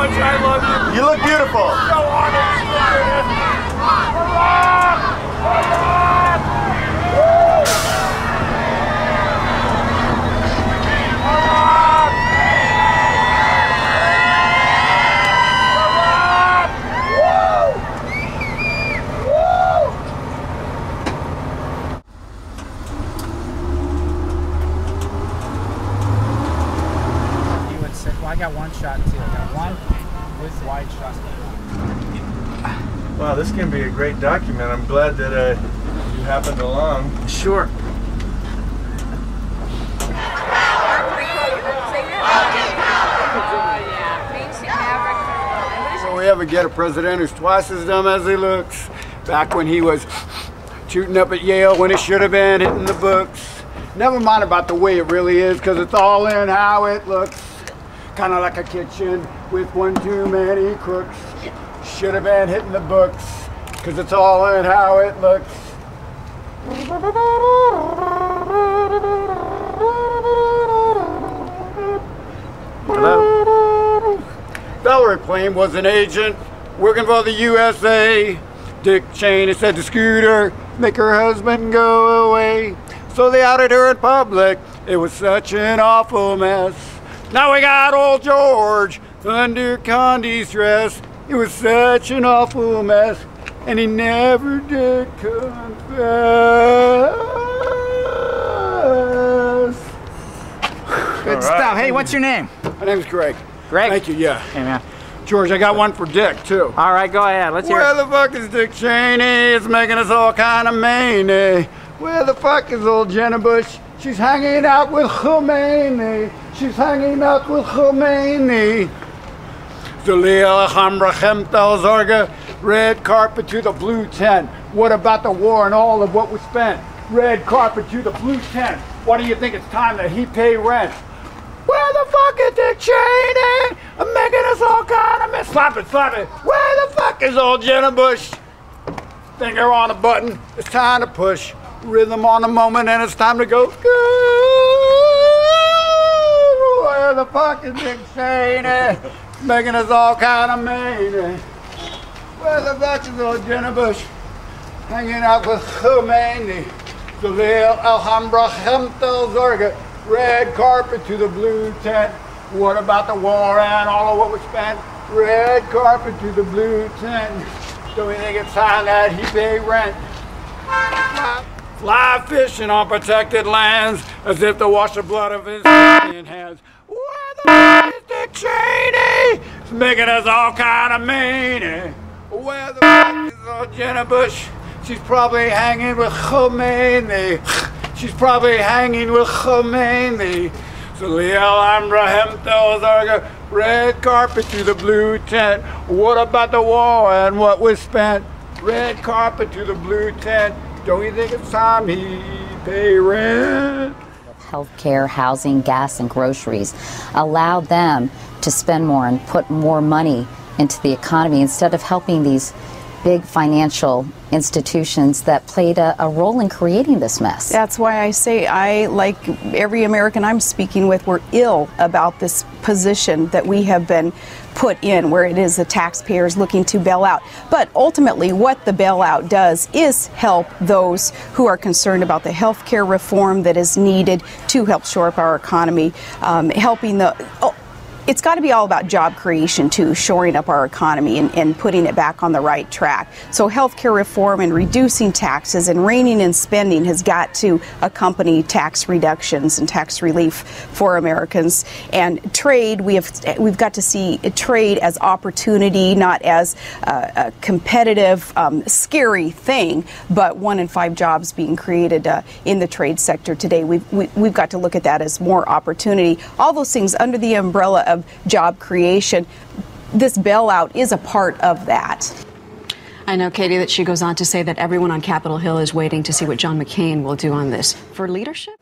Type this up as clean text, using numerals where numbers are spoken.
much I love you. You look beautiful. So honored. Well, I got one shot too. I got one with wide shots. Wow, this can be a great document. I'm glad that you happened along. Sure. So we ever get a president who's twice as dumb as he looks? Back when he was shooting up at Yale when it should have been hitting the books. Never mind about the way it really is, because it's all in how it looks. Kind of like a kitchen with one too many crooks. Should have been hitting the books, because it's all in how it looks. Hello? Valerie Plame was an agent working for the USA. Dick Cheney said to Scooter, make her husband go away. So they outed her in public. It was such an awful mess. Now we got old George under Condi's dress. It was such an awful mess, and he never did confess. Good stuff. Hey, what's your name? My name's Greg. Greg? Thank you, yeah. Hey, man. George, I got one for Dick, too. All right, go ahead. Let's hear Where it. the fuck is Dick Cheney? It's making us all kind of meany. Where the fuck is old Jenna Bush? She's hanging out with Khomeini. She's hanging out with Khomeini. Zalil Alhambra Chemtel Zarga. Red carpet to the blue tent. What about the war and all of what was spent? Red carpet to the blue tent. Why do you think it's time that he pay rent? Where the fuck is Dick Cheney? I'm making us all kind of mess. Slap it, slap it. Where the fuck is old Jenna Bush? Finger on the button. It's time to push. Rhythm on the moment, and it's time to go. Where the fuck is Dick Cheney? Making us all kind of mean. Where the fuck is old Jenna Bush? Hanging out with Khomeini. Zalil Alhambra Chemtel Zarga. Red carpet to the blue tent. What about the war and all of what was spent? Red carpet to the blue tent. Do we think it's time that he pay rent? Fly fishing on protected lands as if to wash the blood of his hands. Where the fuck is Dick Cheney? It's making us all kind of mean. Where the fuck is old Jenna Bush? She's probably hanging with Khomeini. She's probably hanging with Khomeini. Zalil Alhambra Chemtel Zarga. Red carpet to the blue tent. What about the war and what was spent? Red carpet to the blue tent. Don't you think it's time he pay rent? Healthcare, housing, gas, and groceries allowed them to spend more and put more money into the economy instead of helping these big financial institutions that played a role in creating this mess. That's why I say I, like every American I'm speaking with, we're ill about this position that we have been put in, where it is the taxpayers looking to bail out. But ultimately, what the bailout does is help those who are concerned about the health care reform that is needed to help shore up our economy, helping the... It's got to be all about job creation, too, shoring up our economy and putting it back on the right track. So healthcare reform and reducing taxes and reining in spending has got to accompany tax reductions and tax relief for Americans. And trade, we've got to see trade as opportunity, not as a competitive, scary thing, but 1 in 5 jobs being created in the trade sector today. We've got to look at that as more opportunity. All those things under the umbrella of job creation. This bailout is a part of that. I know, Katie, that she goes on to say that everyone on Capitol Hill is waiting to see what John McCain will do on this. For leadership?